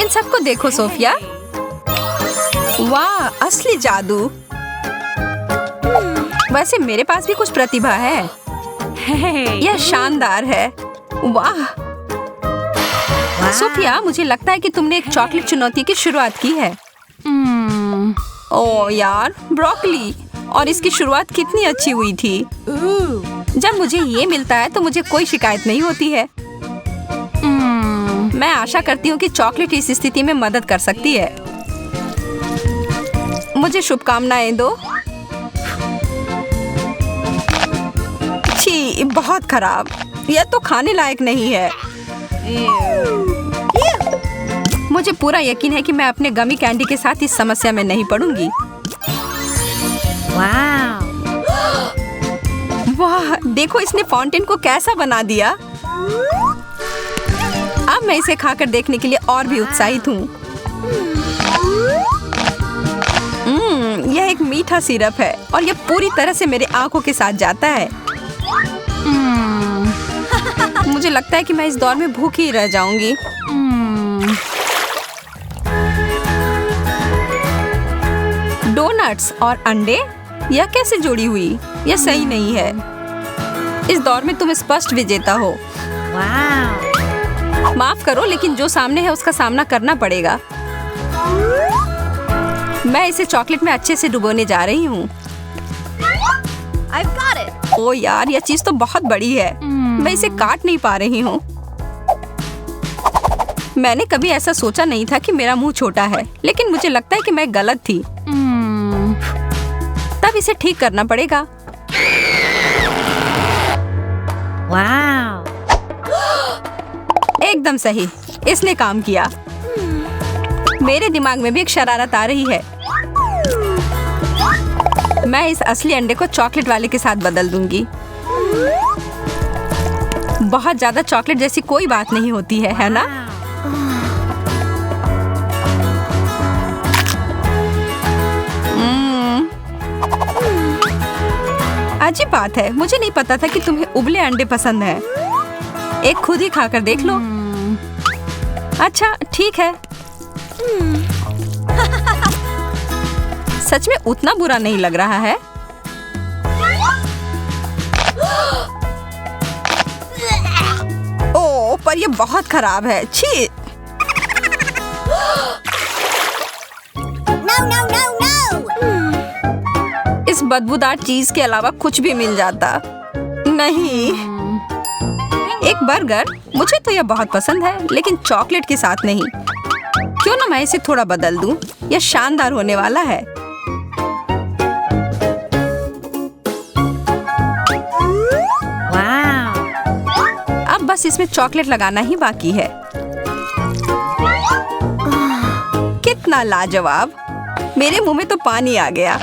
इन सबको देखो सोफिया। वाह, असली जादू। वैसे मेरे पास भी कुछ प्रतिभा है। यह शानदार है। वाह सोफिया, मुझे लगता है कि तुमने एक चॉकलेट चुनौती की शुरुआत की है। ओह यार, ब्रोकली। और इसकी शुरुआत कितनी अच्छी हुई थी। जब मुझे ये मिलता है तो मुझे कोई शिकायत नहीं होती है। मैं आशा करती हूँ कि चॉकलेट इस स्थिति में मदद कर सकती है। मुझे शुभकामनाएं दो। छी, बहुत खराब। यह तो खाने लायक नहीं है। मुझे पूरा यकीन है कि मैं अपने गमी कैंडी के साथ इस समस्या में नहीं पड़ूंगी। वाह, देखो इसने फाउंटेन को कैसा बना दिया। अब मैं इसे खाकर देखने के लिए और भी उत्साहित हूँ। यह एक मीठा सिरप है और यह पूरी तरह से मेरे आंखों के साथ जाता है। मुझे लगता है कि मैं इस दौर में भूखी रह जाऊंगी। डोनट्स और अंडे, यह कैसे जुड़ी हुई? यह सही नहीं है। इस दौर में तुम स्पष्ट विजेता हो। माफ करो, लेकिन जो सामने है उसका सामना करना पड़ेगा। मैं इसे चॉकलेट में अच्छे से डुबोने जा रही हूँ। ओ यार, यह चीज तो बहुत बड़ी है। मैं इसे काट नहीं पा रही हूँ। मैंने कभी ऐसा सोचा नहीं था कि मेरा मुंह छोटा है, लेकिन मुझे लगता है कि मैं गलत थी। तब इसे ठीक करना पड़ेगा। एकदम सही, इसने काम किया। मेरे दिमाग में भी एक शरारत आ रही है। मैं इस असली अंडे को चॉकलेट वाले के साथ बदल दूंगी। बहुत ज्यादा चॉकलेट जैसी कोई बात नहीं होती है ना? अजीब बात है, मुझे नहीं पता था कि तुम्हें उबले अंडे पसंद है। एक खुद ही खाकर देख लो। अच्छा ठीक है। सच में उतना बुरा नहीं लग रहा है। ओह, पर ये बहुत खराब है। छी। इस बदबूदार चीज के अलावा कुछ भी मिल जाता। नहीं, एक बर्गर, मुझे तो यह बहुत पसंद है, लेकिन चॉकलेट के साथ नहीं। क्यों ना मैं इसे थोड़ा बदल दूं? यह शानदार होने वाला है। अब बस इसमें चॉकलेट लगाना ही बाकी है। कितना लाजवाब। मेरे मुंह में तो पानी आ गया।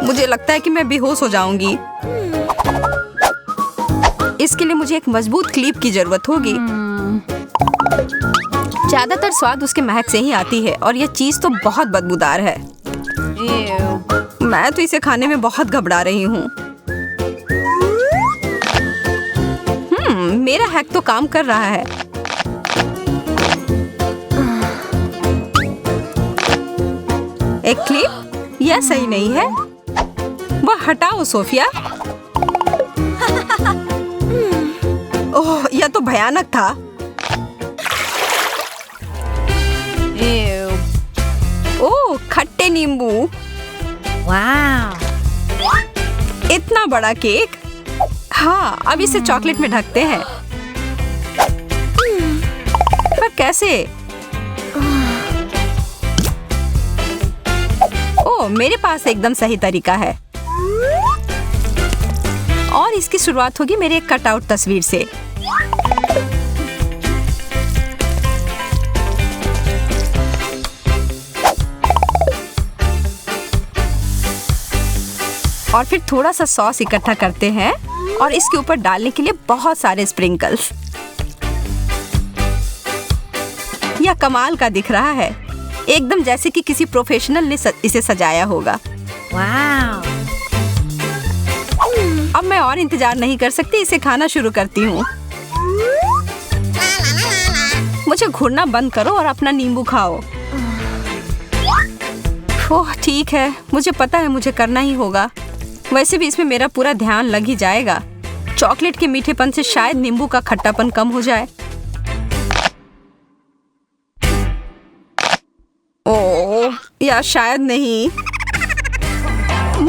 मुझे लगता है कि मैं बेहोश हो जाऊंगी। इसके लिए मुझे एक मजबूत क्लिप की जरूरत होगी। ज्यादातर स्वाद उसके महक से ही आती है और यह चीज तो बहुत बदबूदार है। मैं तो इसे खाने में बहुत घबरा रही हूँ। मेरा हैक तो काम कर रहा है। एक क्लिप, यह सही नहीं है। वह हटाओ सोफिया। ओह, यह तो भयानक था। ओह, खट्टे नींबू। इतना बड़ा केक। हाँ, अब इसे चॉकलेट में ढकते हैं। पर कैसे? ओह, मेरे पास एकदम सही तरीका है। और इसकी शुरुआत होगी मेरे एक कटआउट तस्वीर से। और फिर थोड़ा सा सॉस इकट्ठा करते हैं और इसके ऊपर डालने के लिए बहुत सारे स्प्रिंकल्स। यह कमाल का दिख रहा है, एकदम जैसे कि किसी प्रोफेशनल ने इसे सजाया होगा। अब मैं और इंतजार नहीं कर सकती, इसे खाना शुरू करती हूँ। मुझे घूरना बंद करो और अपना नींबू खाओ। ओह ठीक है, मुझे पता है मुझे करना ही होगा। वैसे भी इसमें मेरा पूरा ध्यान लग ही जाएगा। चॉकलेट के मीठेपन से शायद नींबू का खट्टापन कम हो जाए। ओह या शायद नहीं।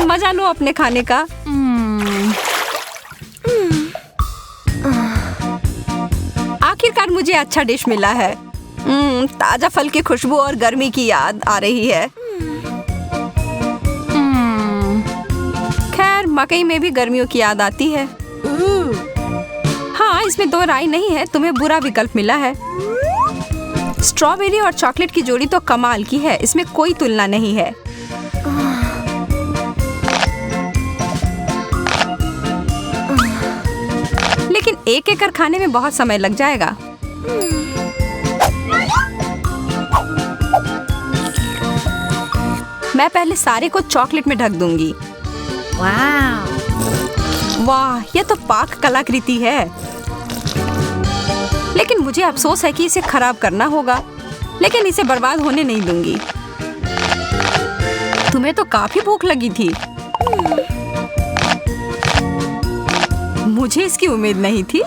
मजा लो अपने खाने का। आखिरकार मुझे अच्छा डिश मिला है। ताजा फल की खुशबू और गर्मी की याद आ रही है। खैर मकई में भी गर्मियों की याद आती है। हाँ इसमें दो राय नहीं है, तुम्हें बुरा विकल्प मिला है। स्ट्रॉबेरी और चॉकलेट की जोड़ी तो कमाल की है, इसमें कोई तुलना नहीं है। लेकिन एक एक कर खाने में बहुत समय लग जाएगा। मैं पहले सारे को चॉकलेट में ढक दूंगी। वाह यह तो पाक कलाकृति है। लेकिन मुझे अफसोस है कि इसे खराब करना होगा, लेकिन इसे बर्बाद होने नहीं दूंगी। तुम्हें तो काफी भूख लगी थी। मुझे इसकी उम्मीद नहीं थी।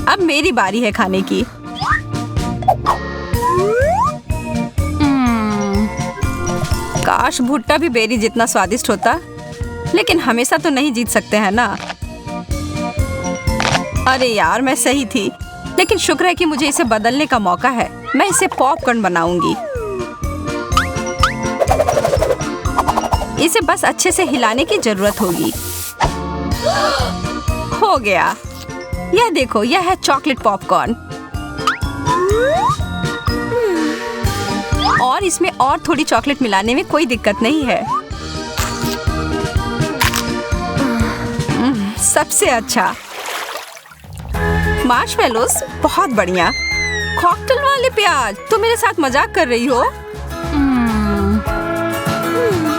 अब मेरी बारी है खाने की। काश भुट्टा भी बेरी जितना स्वादिष्ट होता, लेकिन हमेशा तो नहीं जीत सकते हैं ना। अरे यार मैं सही थी, लेकिन शुक्र है कि मुझे इसे बदलने का मौका है। मैं इसे पॉपकॉर्न बनाऊंगी। इसे बस अच्छे से हिलाने की जरूरत होगी। हो गया। यह देखो, यह है चॉकलेट पॉपकॉर्न। और इसमें और थोड़ी चॉकलेट मिलाने में कोई दिक्कत नहीं है। सबसे अच्छा। मार्शमेलोस बहुत बढ़िया। कॉकटेल वाले प्याज, तुम मेरे साथ मजाक कर रही हो?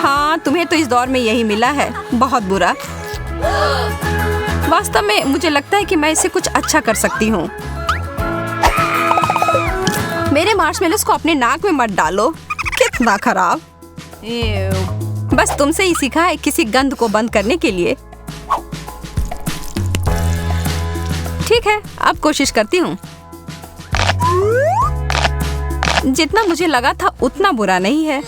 हाँ तुम्हें तो इस दौर में यही मिला है। बहुत बुरा। वास्तव में मुझे लगता है कि मैं इसे कुछ अच्छा कर सकती हूँ। मेरे मार्शमेलोस को अपने नाक में मत डालो। कितना खराब। बस तुमसे ही सीखा है किसी गंध को बंद करने के लिए। ठीक है, अब कोशिश करती हूँ। जितना मुझे लगा था उतना बुरा नहीं है।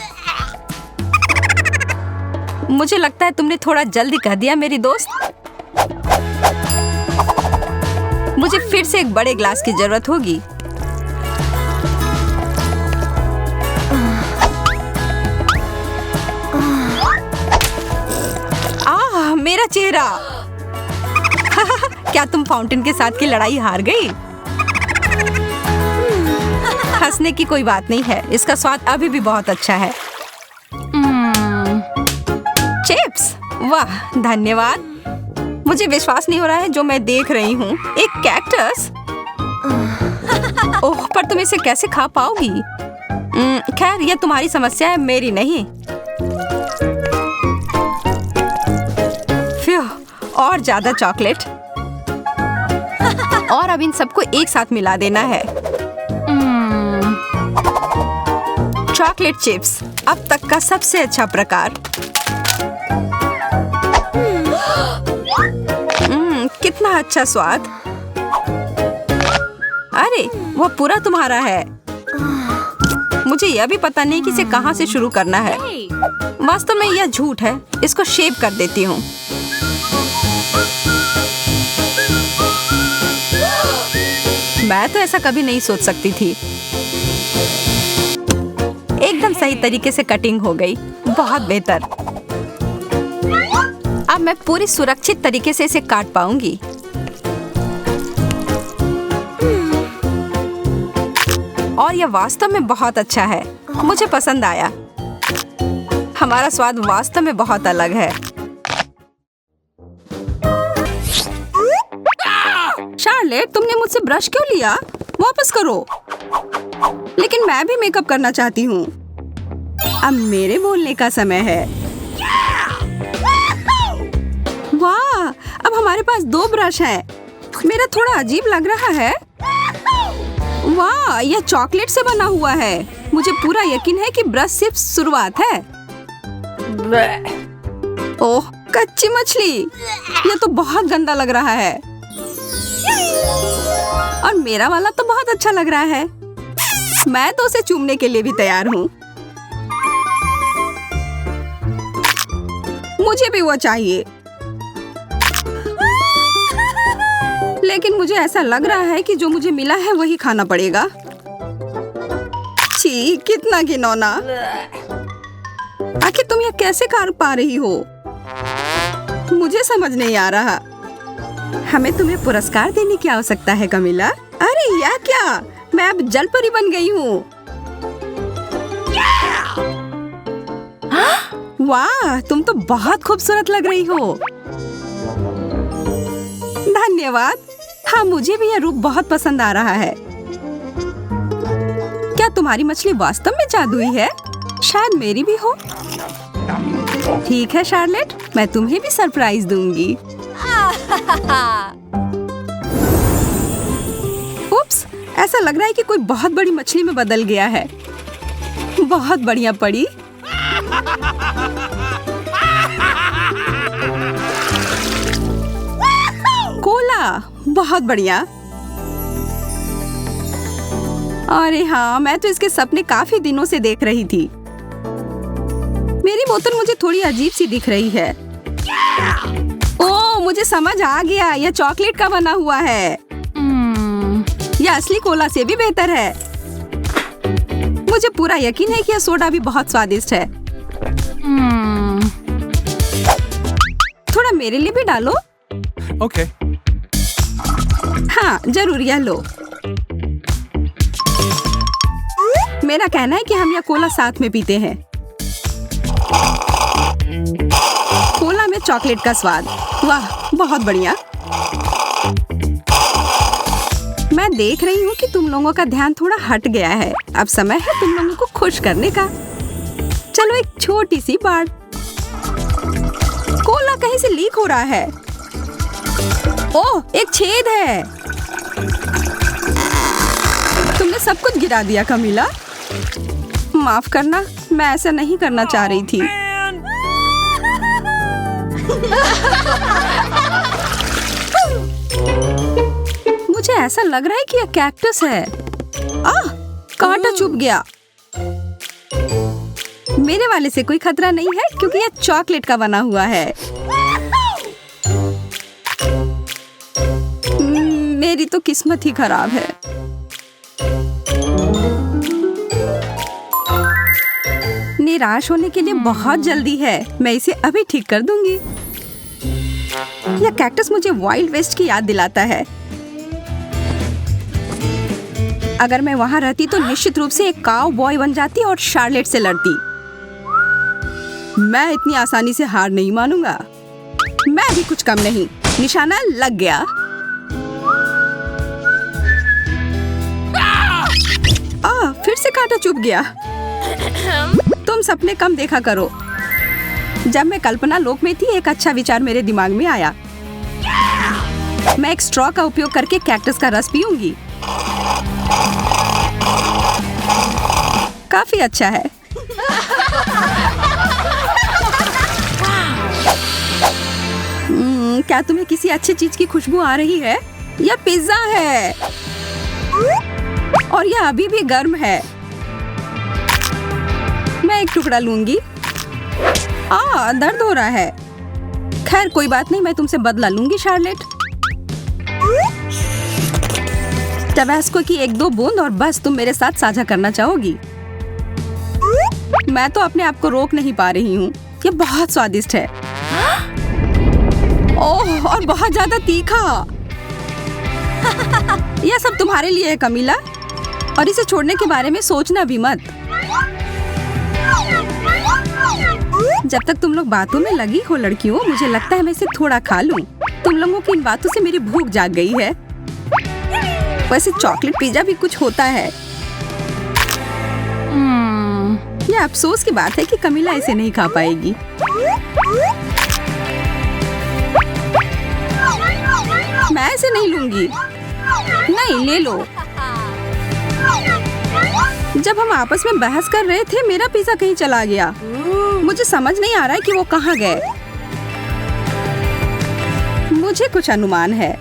मुझे लगता है तुमने थोड़ा जल्दी कह दिया मेरी दोस्त। मुझे फिर से एक बड़े ग्लास की जरूरत होगी। मेरा चेहरा। क्या तुम फाउंटेन के साथ की लड़ाई हार गई? हंसने की कोई बात नहीं है, इसका स्वाद अभी भी बहुत अच्छा है। चिप्स, वाह धन्यवाद। मुझे विश्वास नहीं हो रहा है जो मैं देख रही हूँ। एक कैक्टस। ओह, पर तुम इसे कैसे खा पाओगी? खैर यह तुम्हारी समस्या है, मेरी नहीं। और ज्यादा चॉकलेट। और अब इन सबको एक साथ मिला देना है। चॉकलेट चिप्स अब तक का सबसे अच्छा प्रकार। कितना अच्छा स्वाद। अरे वो पूरा तुम्हारा है। मुझे यह भी पता नहीं कि इसे कहाँ से शुरू करना है। वास्तव में यह झूठ है। इसको शेव कर देती हूँ। मैं तो ऐसा कभी नहीं सोच सकती थी। एकदम सही तरीके से कटिंग हो गई। बहुत बेहतर। अब मैं पूरी सुरक्षित तरीके से इसे काट पाऊंगी। और यह वास्तव में बहुत अच्छा है। मुझे पसंद आया। हमारा स्वाद वास्तव में बहुत अलग है। शार्लेट, तुमने मुझसे ब्रश क्यों लिया? वापस करो। लेकिन मैं भी मेकअप करना चाहती हूँ। अब मेरे बोलने का समय है। वाह, अब तुम्हारे पास 2 ब्रश हैं। मेरा थोड़ा अजीब लग रहा है। वाह, यह चॉकलेट से बना हुआ है। मुझे पूरा यकीन है कि ब्रश सिर्फ शुरुआत है। ओह, कच्ची मछली। यह तो बहुत गंदा लग रहा है। और मेरा वाला तो बहुत अच्छा लग रहा है। मैं तो उसे चूमने के लिए भी तैयार हूँ। मुझे भी वो चाहिए। लेकिन मुझे ऐसा लग रहा है कि जो मुझे मिला है वही खाना पड़ेगा। छी, कितना घिनौना। आखिर तुम यह कैसे कर पा रही हो? मुझे समझ नहीं आ रहा। हमें तुम्हें पुरस्कार देने की आवश्यकता है कमिला। अरे यह क्या? मैं अब जल परी बन गई हूँ। वाह, तुम तो बहुत खूबसूरत लग रही हो। धन्यवाद। हाँ, मुझे भी यह रूप बहुत पसंद आ रहा है। क्या तुम्हारी मछली वास्तव में जादुई है? शायद मेरी भी हो। ठीक है शार्लेट, मैं तुम्हें भी सरप्राइज दूंगी। उप्स, ऐसा लग रहा है कि कोई बहुत बड़ी मछली में बदल गया है। बहुत बढ़िया पड़ी। कोला, बहुत बढ़िया। अरे हाँ, मैं तो इसके सपने काफी दिनों से देख रही थी। मेरी बोतल मुझे थोड़ी अजीब सी दिख रही है। ओह, मुझे समझ आ गया। यह चॉकलेट का बना हुआ है। यह असली कोला से भी बेहतर है। मुझे पूरा यकीन है कि यह सोडा भी बहुत स्वादिष्ट है। थोड़ा मेरे लिए भी डालो। ओके। हाँ, जरूर, यह लो। मेरा कहना है कि हम यह कोला साथ में पीते हैं। कोला में चॉकलेट का स्वाद। वाह, बहुत बढ़िया। मैं देख रही हूँ कि तुम लोगों का ध्यान थोड़ा हट गया है। अब समय है तुम लोगों को खुश करने का। चलो, एक छोटी सी बात। कोला कहीं से लीक हो रहा है। ओह, एक छेद है। तुमने सब कुछ गिरा दिया कमिला। माफ करना, मैं ऐसा नहीं करना चाह रही थी। मुझे ऐसा लग रहा है कि यह कैक्टस है। आह, कांटा चुभ गया। मेरे वाले से कोई खतरा नहीं है क्योंकि यह चॉकलेट का बना हुआ है। मेरी तो किस्मत ही खराब है। निराश होने के लिए बहुत जल्दी है। मैं इसे अभी ठीक कर दूंगी। यह कैक्टस मुझे वाइल्ड वेस्ट की याद दिलाता है। अगर मैं वहां रहती तो निश्चित रूप से एक काउ बॉय बन जाती और शार्लेट से लड़ती। मैं इतनी आसानी से हार नहीं मानूंगा। मैं भी कुछ कम नहीं। निशाना लग गया। फिर से कांटा चुभ गया। तुम सपने कम देखा करो। जब मैं कल्पना लोक में थी, एक अच्छा विचार मेरे दिमाग में आया। मैं एक स्ट्रॉ का उपयोग करके कैक्टस का रस पीऊंगी। काफी अच्छा है। क्या तुम्हें किसी अच्छी चीज की खुशबू आ रही है? यह पिज्जा है और यह अभी भी गर्म है। मैं एक टुकड़ा लूंगी। दर्द हो रहा है। खैर, कोई बात नहीं, मैं तुमसे बदला लूंगी शार्लेट। टबास्को की 1-2 बूंद और बस तुम मेरे साथ साझा करना चाहोगी। मैं तो अपने आप को रोक नहीं पा रही हूँ। ये बहुत स्वादिष्ट है। ओह, और बहुत ज्यादा तीखा। यह सब तुम्हारे लिए है कमिला, और इसे छोड़ने के बारे में सोचना भी मत। जब तक तुम लोग बातों में लगी हो लड़कियों, मुझे लगता है मैं इसे थोड़ा खा लूं। तुम लोगों की इन बातों से मेरी भूख जाग गई है। वैसे चॉकलेट पिज्जा भी कुछ होता है। यह अफसोस की बात है कि कमिला इसे नहीं खा पाएगी। इसे नहीं लूंगी। नहीं, ले लो। जब हम आपस में बहस कर रहे थे, मेरा पिज्जा कहीं चला गया। मुझे समझ नहीं आ रहा है कि वो कहाँ गए। मुझे कुछ अनुमान है।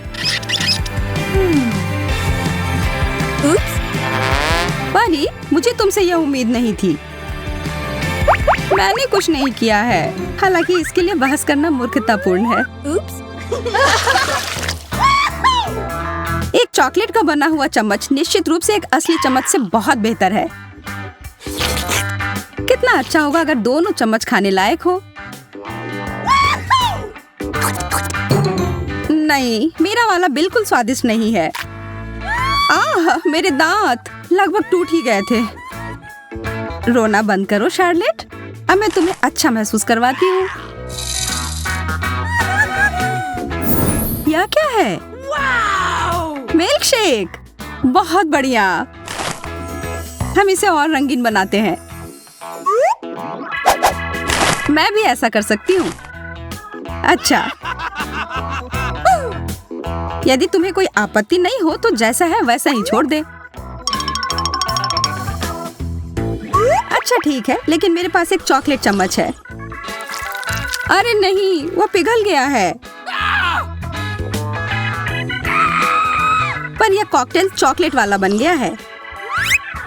परी, मुझे तुमसे यह उम्मीद नहीं थी। मैंने कुछ नहीं किया है, हालांकि इसके लिए बहस करना मूर्खतापूर्ण है। एक चॉकलेट का बना हुआ चम्मच निश्चित रूप से एक असली चम्मच से बहुत बेहतर है। कितना अच्छा होगा अगर दोनों चम्मच खाने लायक हो। नहीं, मेरा वाला बिल्कुल स्वादिष्ट नहीं है। मेरे दांत लगभग टूट ही गए थे। रोना बंद करो शार्लेट, अब मैं तुम्हें अच्छा महसूस करवाती हूँ। यह क्या है? मिल्क शेक, बहुत बढ़िया। हम इसे और रंगीन बनाते हैं। मैं भी ऐसा कर सकती हूँ। अच्छा, यदि तुम्हें कोई आपत्ति नहीं हो तो जैसा है वैसा ही छोड़ दे। अच्छा ठीक है, लेकिन मेरे पास एक चॉकलेट चम्मच है। अरे नहीं, वो पिघल गया है। पर यह कॉकटेल चॉकलेट वाला बन गया है।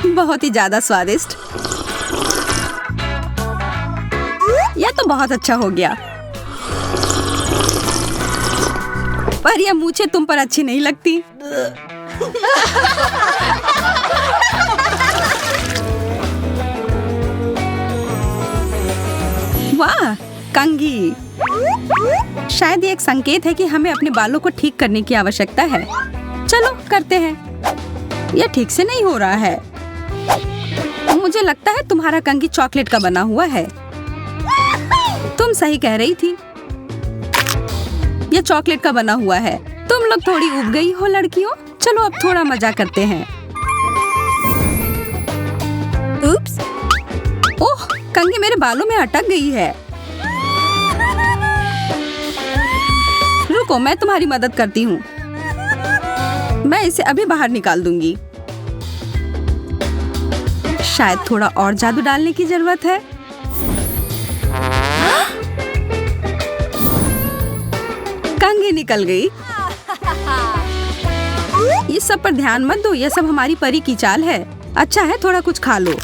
बहुत ही ज्यादा स्वादिष्ट। यह तो बहुत अच्छा हो गया। पर यह मूछें तुम पर अच्छी नहीं लगती। वाह, कंघी। शायद ये एक संकेत है कि हमें अपने बालों को ठीक करने की आवश्यकता है। चलो करते हैं। यह ठीक से नहीं हो रहा है। मुझे लगता है तुम्हारा कंघी चॉकलेट का बना हुआ है। तुम सही कह रही थी, यह चॉकलेट का बना हुआ है। तुम लोग थोड़ी उब गई हो लड़कियों। चलो अब थोड़ा मजा करते हैं। उप्स, ओह, कंघी मेरे बालों में अटक गई है। रुको, मैं तुम्हारी मदद करती हूँ। मैं इसे अभी बाहर निकाल दूंगी। शायद थोड़ा और जादू डालने की जरूरत है। कंघी निकल गई। ये सब पर ध्यान मत दो, यह सब हमारी परी की चाल है। अच्छा है, थोड़ा कुछ खा लो।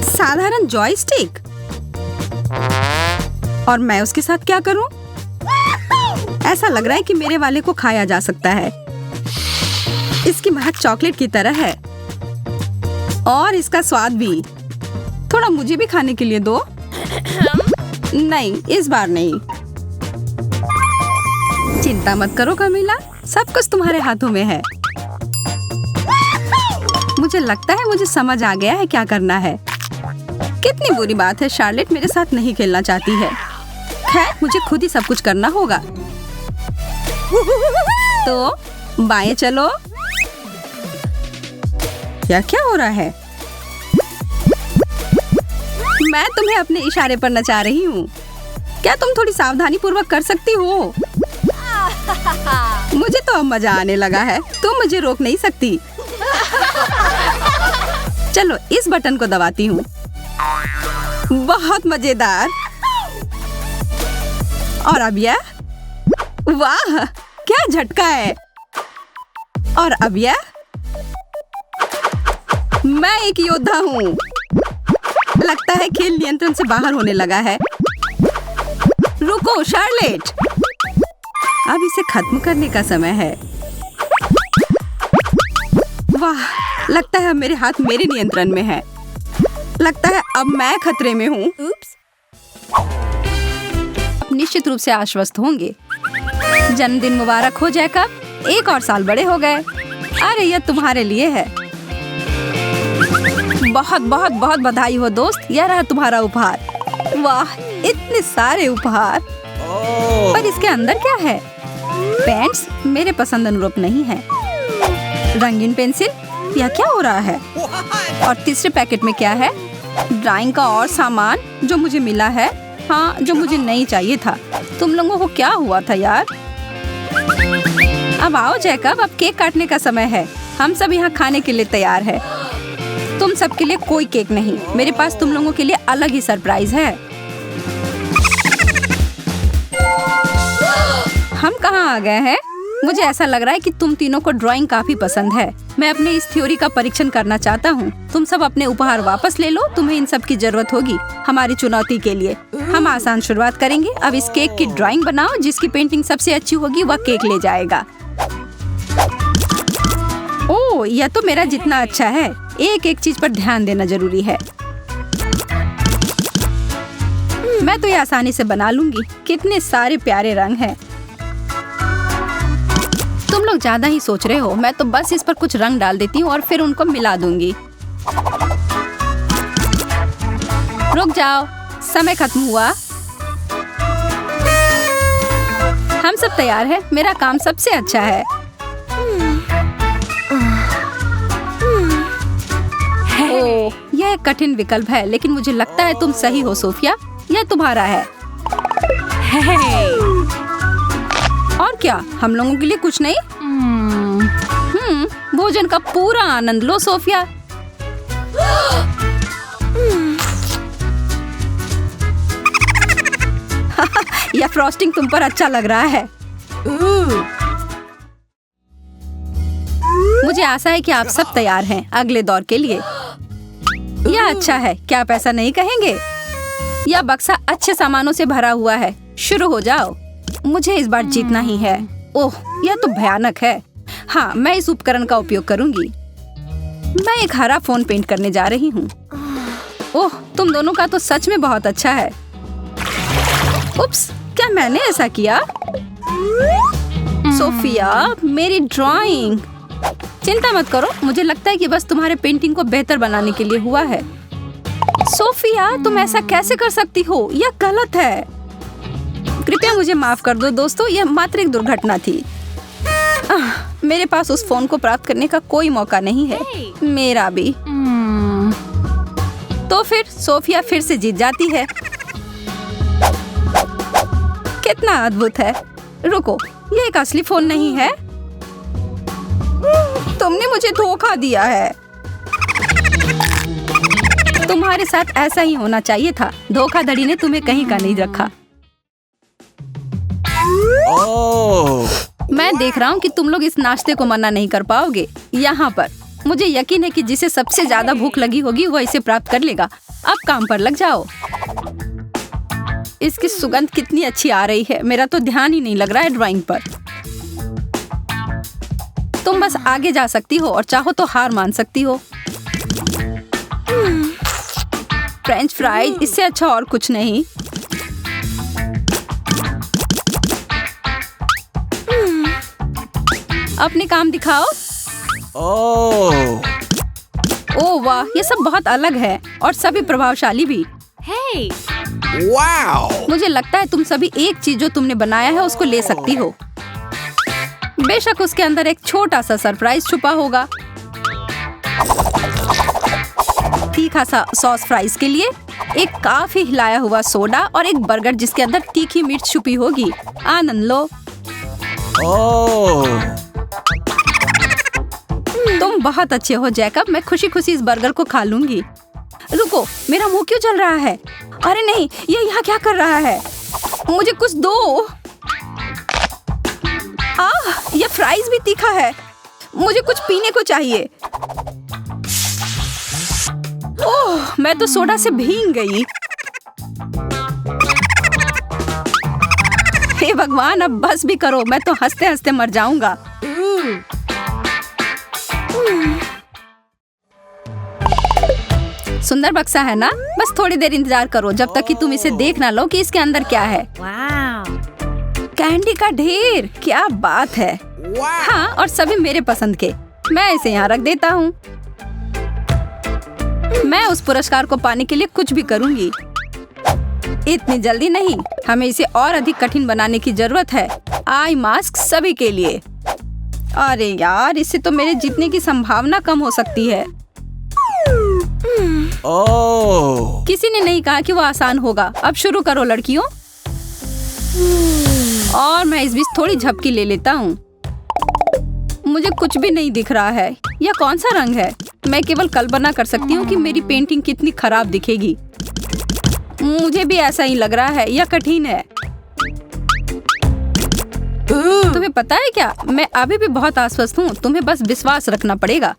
साधारण जॉयस्टिक, और मैं उसके साथ क्या करूं? ऐसा लग रहा है कि मेरे वाले को खाया जा सकता है। इसकी महक चॉकलेट की तरह है और इसका स्वाद भी। थोड़ा मुझे भी खाने के लिए दो। नहीं, इस बार नहीं। चिंता मत करो कमीला, सब कुछ तुम्हारे हाथों में है। मुझे लगता है मुझे समझ आ गया है क्या करना है। कितनी बुरी बात है, शार्लेट मेरे साथ नहीं खेलना चाहती है। खैर, मुझे खुद ही सब कुछ करना होगा। तो बाएं चलो। क्या हो रहा है? मैं तुम्हें अपने इशारे पर नचा रही हूँ। क्या तुम थोड़ी सावधानी पूर्वक कर सकती हो? मुझे तो अब मजा आने लगा है। तुम मुझे रोक नहीं सकती। चलो इस बटन को दबाती हूँ। बहुत मजेदार। और अब यह, वाह क्या झटका है। और अब यह, मैं एक योद्धा हूँ। लगता है खेल नियंत्रण से बाहर होने लगा है। रुको शार्लेट, अब इसे खत्म करने का समय है। वाह, लगता है अब मेरे हाथ मेरे नियंत्रण में है। लगता है अब मैं खतरे में हूँ। निश्चित रूप से आश्वस्त होंगे। जन्मदिन मुबारक हो जैकब, 1 और साल बड़े हो गए। अरे यह तुम्हारे लिए है। बहुत बहुत बहुत बधाई हो दोस्त, यह रहा तुम्हारा उपहार। वाह, इतने सारे उपहार। पर इसके अंदर क्या है? पेंट्स मेरे पसंद अनुरूप नहीं है। रंगीन पेंसिल, यह क्या हो रहा है? और तीसरे पैकेट में क्या है? ड्राइंग का और सामान जो मुझे मिला है, हाँ जो मुझे नहीं चाहिए था। तुम लोगों को क्या हुआ था यार? अब आओ जैकब, अब केक काटने का समय है। हम सब यहाँ खाने के लिए तैयार है। तुम सबके लिए कोई केक नहीं, मेरे पास तुम लोगों के लिए अलग ही सरप्राइज है। हम कहाँ आ गए हैं? मुझे ऐसा लग रहा है कि तुम तीनों को ड्राइंग काफी पसंद है। मैं अपने इस थ्योरी का परीक्षण करना चाहता हूँ। तुम सब अपने उपहार वापस ले लो, तुम्हें इन सब की जरूरत होगी हमारी चुनौती के लिए। हम आसान शुरुआत करेंगे। अब इस केक की ड्राइंग बनाओ, जिसकी पेंटिंग सबसे अच्छी होगी वह केक ले जाएगा। ओह, यह तो मेरा जितना अच्छा है। एक एक चीज पर ध्यान देना जरूरी है। मैं तो ये आसानी से बना लूंगी। कितने सारे प्यारे रंग हैं। तुम लोग ज्यादा ही सोच रहे हो। मैं तो बस इस पर कुछ रंग डाल देती हूँ और फिर उनको मिला दूंगी। रुक जाओ, समय खत्म हुआ। हम सब तैयार हैं। मेरा काम सबसे अच्छा है। ओह, यह एक कठिन विकल्प है, लेकिन मुझे लगता है तुम सही हो सोफिया। यह तुम्हारा है। और क्या, हम लोगों के लिए कुछ नहीं? भोजन का पूरा आनंद लो सोफिया। यह फ्रॉस्टिंग तुम पर अच्छा लग रहा है। मुझे आशा है कि आप सब तैयार हैं अगले दौर के लिए। यह अच्छा है, क्या आप ऐसा नहीं कहेंगे? यह बक्सा अच्छे सामानों से भरा हुआ है। शुरू हो जाओ। मुझे इस बार जीतना ही है। ओह, यह तो भयानक है। हाँ, मैं इस उपकरण का उपयोग करूंगी। मैं एक हरा फोन पेंट करने जा रही हूँ। ओह, तुम दोनों का तो सच में बहुत अच्छा है। उप्स, क्या मैंने ऐसा किया? सोफिया, मेरी ड्राइंग। चिंता मत करो, मुझे लगता है कि बस तुम्हारे पेंटिंग को बेहतर बनाने के लिए हुआ है। सोफिया, तुम ऐसा कैसे कर सकती हो? यह गलत है। कृपया मुझे माफ कर दो दोस्तों, यह मात्र एक दुर्घटना थी। मेरे पास उस फोन को प्राप्त करने का कोई मौका नहीं है। मेरा भी। तो फिर सोफिया फिर से जीत जाती है। कितना अद्भुत है। रुको, ये एक असली फोन नहीं है। तुमने मुझे धोखा दिया है। तुम्हारे साथ ऐसा ही होना चाहिए था। धोखाधड़ी ने तुम्हें कहीं का नहीं रखा। मैं देख रहा हूँ कि तुम लोग इस नाश्ते को मना नहीं कर पाओगे। यहाँ पर मुझे यकीन है कि जिसे सबसे ज्यादा भूख लगी होगी वह इसे प्राप्त कर लेगा। अब काम पर लग जाओ। इसकी सुगंध कितनी अच्छी आ रही है। मेरा तो ध्यान ही नहीं लग रहा है ड्राइंग पर। तुम बस आगे जा सकती हो और चाहो तो हार मान सकती हो। फ्रेंच फ्राइज, इससे अच्छा और कुछ नहीं। अपने काम दिखाओ। ओह वाह, ये सब बहुत अलग है और सभी प्रभावशाली भी। Hey! Wow! मुझे लगता है तुम सभी एक चीज जो तुमने बनाया है उसको ले सकती हो। बेशक उसके अंदर एक छोटा सा सरप्राइज छुपा होगा। तीखा सा सॉस फ्राइज के लिए, एक काफी हिलाया हुआ सोडा और एक बर्गर जिसके अंदर तीखी मिर्च छुपी होगी। आनंद लो। तुम बहुत अच्छे हो जैकब। मैं खुशी खुशी इस बर्गर को खा लूंगी। रुको, मेरा मुंह क्यों जल रहा है? अरे नहीं, ये यहाँ क्या कर रहा है? मुझे कुछ दो। ये फ्राइज भी तीखा है। मुझे कुछ पीने को चाहिए। ओह, मैं तो सोडा से भीग गई। हे भगवान, अब बस भी करो। मैं तो हंसते हंसते मर जाऊंगा। सुंदर बक्सा है ना? बस थोड़ी देर इंतजार करो जब तक कि तुम इसे देख ना लो कि इसके अंदर क्या है। Wow! कैंडी का ढेर, क्या बात है। हाँ, और सभी मेरे पसंद के। मैं इसे यहाँ रख देता हूँ। मैं उस पुरस्कार को पाने के लिए कुछ भी करूँगी। इतनी जल्दी नहीं, हमें इसे और अधिक कठिन बनाने की जरूरत है। आई मास्क सभी के लिए। अरे यार, इससे तो मेरे जीतने की संभावना कम हो सकती है। किसी ने नहीं कहा कि वो आसान होगा। अब शुरू करो लड़कियों। और मैं इस बीच थोड़ी झपकी ले लेता हूँ। मुझे कुछ भी नहीं दिख रहा है। यह कौन सा रंग है? मैं केवल कल्पना कर सकती हूँ कि मेरी पेंटिंग कितनी खराब दिखेगी। मुझे भी ऐसा ही लग रहा है। यह कठिन है। तुम्हें पता है क्या, मैं अभी भी बहुत आश्वस्त हूँ। तुम्हें बस विश्वास रखना पड़ेगा।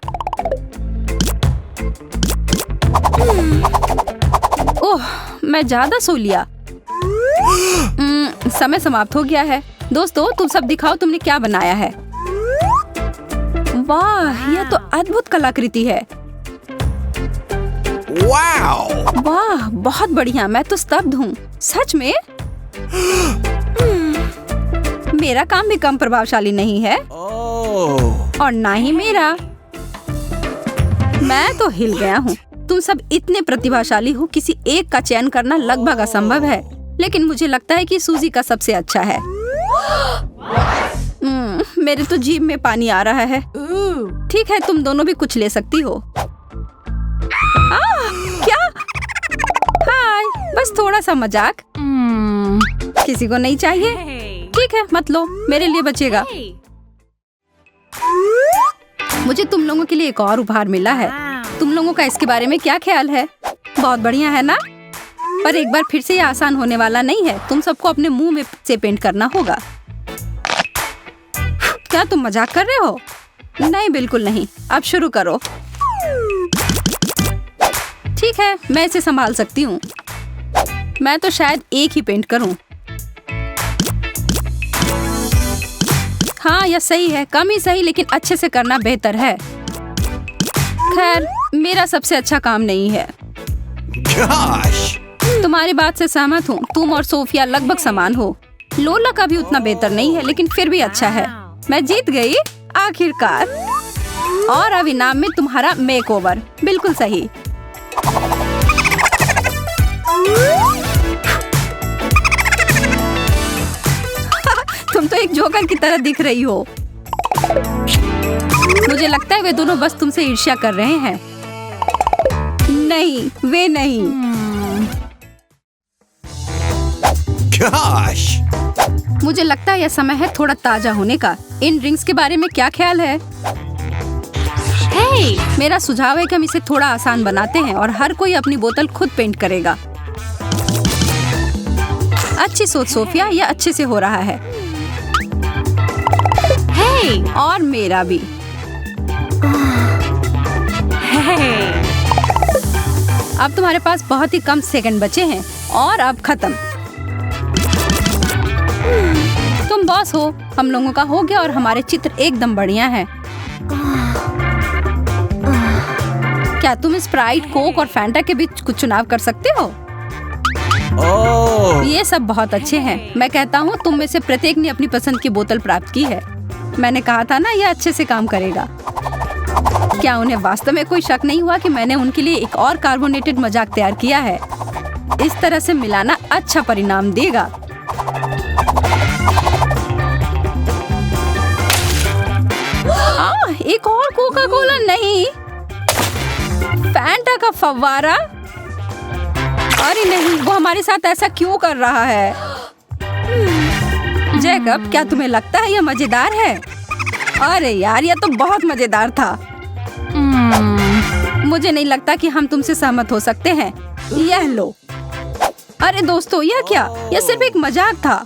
ओह, मैं ज्यादा सो लिया। समय समाप्त हो गया है। दोस्तों, तुम सब दिखाओ तुमने क्या बनाया है। वाह, यह तो अद्भुत कलाकृति है। Wow! वाह, बहुत बढ़िया। मैं तो स्तब्ध हूँ। सच में? मेरा काम भी कम प्रभावशाली नहीं है। Oh! और ना ही मेरा। मैं तो हिल गया हूँ। तुम सब इतने प्रतिभाशाली हो, किसी एक का चयन करना लगभग असंभव है। लेकिन मुझे लगता है कि सूजी का सबसे अच्छा है। मेरे तो जीभ में पानी आ रहा है। ठीक है, तुम दोनों भी कुछ ले सकती हो। क्या? हाय, बस थोड़ा सा मजाक। किसी को नहीं चाहिए? ठीक है, मत लो, मेरे लिए बचेगा। मुझे तुम लोगों के लिए एक और उपहार मिला है। तुम लोगों का इसके बारे में क्या ख्याल है? बहुत बढ़िया है ना? पर एक बार फिर से ये आसान होने वाला नहीं है। तुम सबको अपने मुंह में से पेंट करना होगा। क्या तुम मजाक कर रहे हो? नहीं, बिल्कुल नहीं। अब शुरू करो। ठीक है, मैं इसे संभाल सकती हूँ। मैं तो शायद एक ही पेंट करूँ। हाँ, यह सही है। कम ही सही, लेकिन अच्छे से करना बेहतर है। खैर, मेरा सबसे अच्छा काम नहीं है। Gosh! तुम्हारी बात से सहमत हूँ। तुम और सोफिया लगभग समान हो। लोला का भी उतना बेहतर नहीं है, लेकिन फिर भी अच्छा है। मैं जीत गई आखिरकार। और अब इनाम में तुम्हारा मेकओवर। बिल्कुल सही। तुम तो एक जोकर की तरह दिख रही हो। मुझे लगता है वे दोनों बस तुमसे ईर्ष्या कर रहे हैं। नहीं, वे नहीं। Gosh! मुझे लगता है यह समय है थोड़ा ताजा होने का। इन ड्रिंक्स के बारे में क्या ख्याल है? मेरा सुझाव है कि हम इसे थोड़ा आसान बनाते हैं और हर कोई अपनी बोतल खुद पेंट करेगा। अच्छी सोच सोफिया, यह अच्छे से हो रहा है। और मेरा भी। अब तुम्हारे पास बहुत ही कम सेकंड बचे हैं और अब खत्म। तुम बॉस हो। हम लोगों का हो गया और हमारे चित्र एकदम बढ़िया हैं। क्या तुम स्प्राइट, कोक और फैंटा के बीच कुछ चुनाव कर सकते हो? Oh! ये सब बहुत अच्छे हैं। मैं कहता हूँ तुम में से प्रत्येक ने अपनी पसंद की बोतल प्राप्त की है। मैंने कहा था ना, यह अच्छे से काम करेगा। क्या उन्हें वास्तव में कोई शक नहीं हुआ कि मैंने उनके लिए एक और कार्बोनेटेड मजाक तैयार किया है? इस तरह से मिलाना अच्छा परिणाम देगा। एक और कोका कोला नहीं, फैंटा का फव्वारा। अरे नहीं, वो हमारे साथ ऐसा क्यों कर रहा है? जैकब, क्या तुम्हें लगता है यह मजेदार है? अरे यार, यह तो बहुत मजेदार था। मुझे नहीं लगता कि हम तुमसे सहमत हो सकते हैं। यह लो। अरे दोस्तों, यह क्या? यह सिर्फ एक मजाक था।